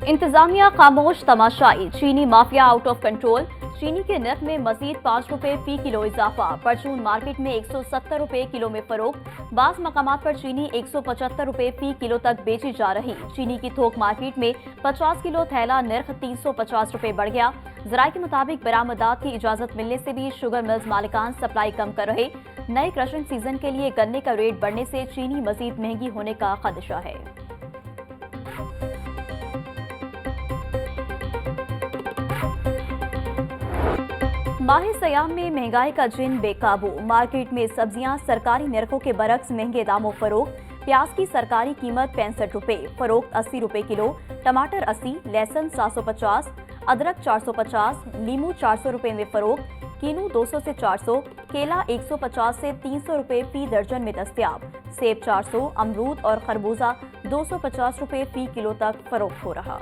इंतजामिया खामोश, तमाशाई, चीनी माफिया आउट ऑफ कंट्रोल। चीनी के नर्ख में मजीद 5 रुपए फी किलो इजाफा। परचून मार्केट में 170 रुपए किलो में फरोख्त। बास मकामात पर चीनी 175 रुपए फी किलो तक बेची जा रही। चीनी की थोक मार्केट में 50 किलो थैला नर्ख 350 रुपए बढ़ गया। जराये के मुताबिक बरामदात की इजाजत मिलने से भी शुगर मिल्स मालिकान सप्लाई कम कर रहे। नए क्रशिंग सीजन के लिए गन्ने का रेट बढ़ने से चीनी मजीद महंगी होने का खदशा है। माह सयाम में महंगाई का जिन बेकाबू। मार्केट में सब्जियां सरकारी निरखों के बरक्स महंगे दामों फरोख्त। प्याज की सरकारी कीमत 65 रुपए, फरोख्त 80 रुपए किलो। टमाटर 80, लहसुन 750, अदरक 450, लीमू 400 रुपए में फरोख्त। कीनू 200 से 400, केला 150 से 300 रुपए फी दर्जन में दस्तयाब। सेब 400, अमरूद और खरबूजा 250 रुपए फी किलो तक फरोख्त हो रहा।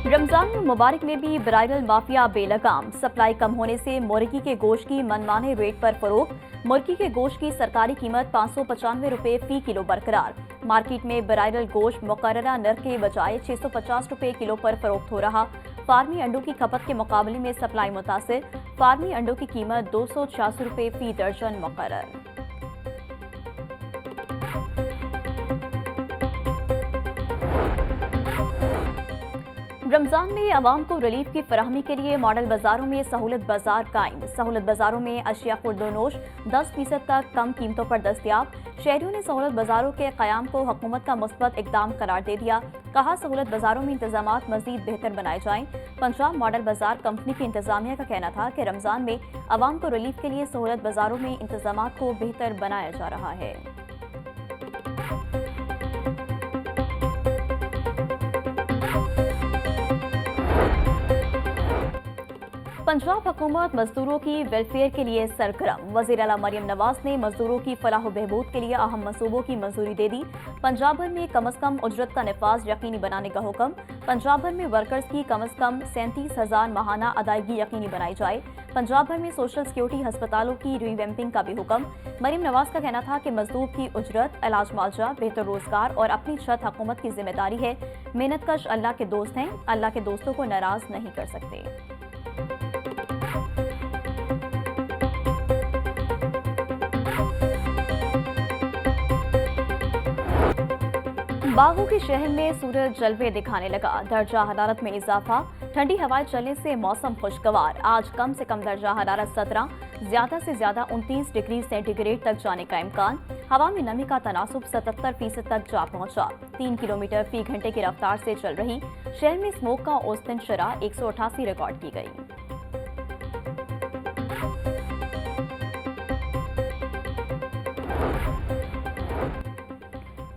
रमजान मुबारक में भी ब्राइडल माफिया बेलगाम। सप्लाई कम होने से मुर्गी के गोश्त की मनमाने रेट पर फरोख्त। मुर्गी के गोश्त की सरकारी कीमत 595 रुपए फी किलो बरकरार। मार्केट में ब्राइडल गोश्त मुकर्ररा नर्ख के बजाय 650 रुपए किलो पर फरोख्त हो रहा। फार्मी अंडों की खपत के मुकाबले में सप्लाई मुतासिर। फार्मी अंडों की कीमत 286 रुपए फी दर्जन मुकर्रर। रमजान में आवाम को रिलीफ की फराहमी के लिए मॉडल बाजारों में सहूलत बाजार कायम। सहूलत बाजारों में अशिया खुर्दोनोश 10% तक कम कीमतों पर दस्तयाब। शहरियों ने सहूलत बाजारों के क़याम को हुकूमत का मुस्बत इक़दाम करार दे दिया। कहा, सहूलत बाजारों में इंतजामात मजीद बेहतर बनाए जाएं। पंजाब मॉडल बाजार कंपनी की इंतजामिया का कहना था कि रमजान में आवाम को रिलीफ के लिए सहूलत बाजारों में इंतजामात को बेहतर बनाया जा रहा है। पंजाब हुकूमत मजदूरों की वेलफेयर के लिए सरगर्म। वज़ीर आला मरियम नवाज ने मजदूरों की फलाह व बहबूद के लिए अहम मंसूबों की मंजूरी दे दी। पंजाब भर में कम अज कम उजरत का नफाज यकीनी बनाने का हुक्म। पंजाब भर में वर्कर्स की कम अज कम 37,000 माहाना अदायगी यकीनी बनाई जाए। पंजाब भर में सोशल सिक्योरिटी अस्पतालों की रीवैम्पिंग का भी हुक्म। मरियम नवाज का कहना था कि मजदूर की उजरत, इलाज मुआवजा, बेहतर रोजगार और अपनी छत हुकूमत की जिम्मेदारी है। मेहनतकश अल्लाह के दोस्त हैं, अल्लाह के दोस्तों को नाराज नहीं कर सकते। बागों के शहर में सूरज जलवे दिखाने लगा। दर्जा हरारत में इजाफा। ठंडी हवाएं चलने से मौसम खुशगवार। आज कम से कम दर्जा हरारत 17, ज्यादा से ज्यादा 29 डिग्री सेंटीग्रेड तक जाने का इम्कान। हवा में नमी का तनासुब 77% तक जा पहुंचा। 3 किलोमीटर फी घंटे की रफ्तार से चल रही। शहर में स्मोक का औसतन शरह 188 रिकॉर्ड की गई।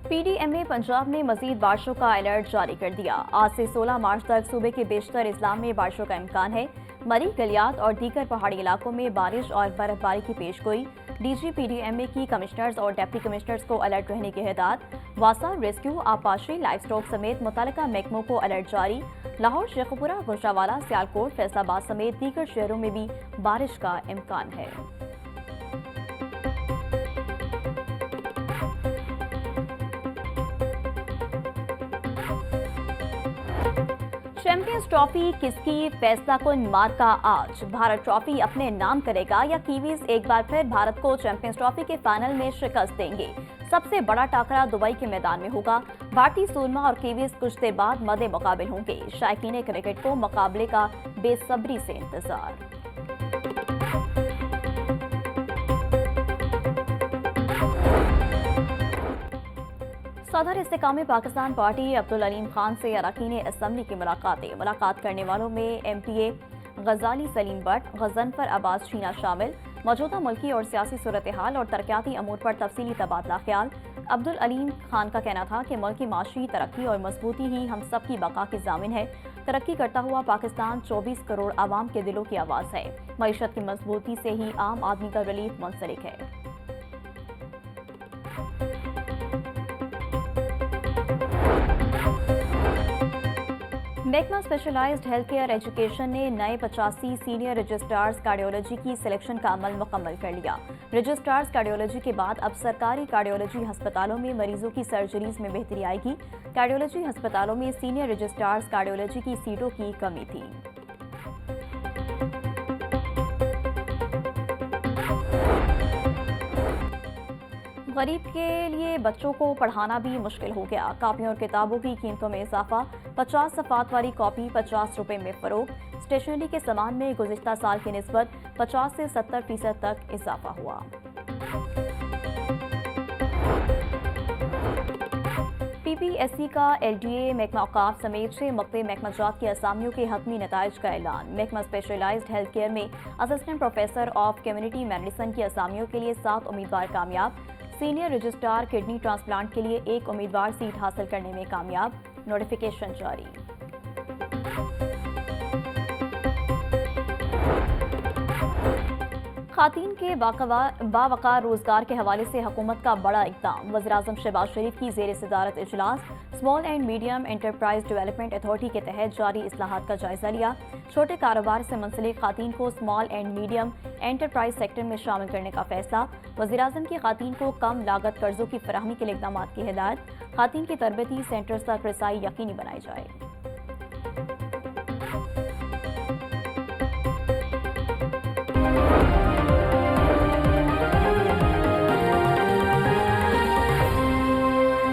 पीडीएमए पंजाब ने मजीद बारिशों का अलर्ट जारी कर दिया। आज से 16 मार्च तक सूबे के बेशतर अजला में बारिशों का इम्कान है। मरी, गलियात और दीगर पहाड़ी इलाकों में बारिश और बर्फबारी की पेशगोई। डीजी पीडीएमए की कमिश्नर्स और डिप्टी कमिश्नर्स को अलर्ट रहने की हिदायत। वासा, रेस्क्यू, आपाशी, लाइफ स्टॉक समेत मुतल्लिका महकमों को अलर्ट जारी। लाहौर, शेखुपुरा, गुजरांवाला, सियालकोट, फैसलाबाद समेत दीगर शहरों में भी बारिश का इम्कान है। चैंपियंस ट्रॉफी किसकी, फैसला कुन मार्का आज। भारत ट्रॉफी अपने नाम करेगा या कीवीज एक बार फिर भारत को चैंपियंस ट्रॉफी के फाइनल में शिकस्त देंगे। सबसे बड़ा टाकरा दुबई के मैदान में होगा। भारतीय सूरमा और कीवीज कुछ देर बाद मदे मुकाबिल होंगे। शायकीन क्रिकेट को मुकाबले का बेसब्री से इंतजार। सदर इस्तेकाम पाकिस्तान पार्टी अब्दुल अलीम खान से अरकान असम्बली की मुलाकात करने वालों में MPA गजाली सलीम भट्ट, गजनफर अब्बास शीना शामिल। मौजूदा मुल्की और सियासी सूरत हाल और तरक्याती अमूर पर तफसीली तबादला ख्याल। अब्दुल अलीम खान का कहना था कि मुल्क की माशी तरक्की और मजबूती ही हम सब की बका की जामिन है। तरक्की करता हुआ पाकिस्तान 24 करोड़ आवाम के दिलों की आवाज़ है। मईशत की मजबूती से ही आम आदमी का रिलीफ मुंसलिक है। महकमा स्पेशलाइज्ड हेल्थ केयर एजुकेशन ने नए 85 सीनियर रजिस्ट्रार्स कार्डियोलॉजी की सिलेक्शन का अमल मुकम्मल कर लिया। रजिस्ट्रार्स कार्डियोलॉजी के बाद अब सरकारी कार्डियोलॉजी अस्पतालों में मरीजों की सर्जरीज में बेहतरी आएगी। कार्डियोलॉजी अस्पतालों में सीनियर रजिस्ट्रार्स कार्डियोलॉजी की सीटों की कमी थी। गरीब के लिए बच्चों को पढ़ाना भी मुश्किल हो गया। कापियों और किताबों की कीमतों में इजाफा। 50 सफ़ात वाली कॉपी 50 रुपए में फरोख्त। स्टेशनरी के सामान में गुज़िश्ता साल की निस्बत 50 से 70% तक इजाफा हुआ। PPSC का LDA महकमा औकाफ समेत 6 मकते महकमाजात की असामियों के हतमी नताइज का ऐलान। महकमा स्पेशलाइज्ड हेल्थ केयर में assistant professor of community medicine की असामियों के लिए 7 उम्मीदवार कामयाब। सीनियर रजिस्ट्रार किडनी ट्रांसप्लांट के लिए 1 उम्मीदवार सीट हासिल करने में कामयाब। नोटिफिकेशन जारी। खातीन के बावकार रोजगार के हवाले से हुकूमत का बड़ा इक़दाम। वज़ीर-ए-आज़म शहबाज शरीफ की ज़ेर सदारत इजलास। Small and medium enterprise development authority के तहत जारी इस्लाहात का जायजा लिया। छोटे कारोबार से मुंसलिक खातीन को small and medium enterprise sector में शामिल करने का फैसला। वज़ीर-ए-आज़म की खातीन को कम लागत कर्जों की फराहमी के लिए इक़दामात की हिदायत। खातीन की तरबियती सेंटर्स तक रसाई यकीनी बनाई जाए।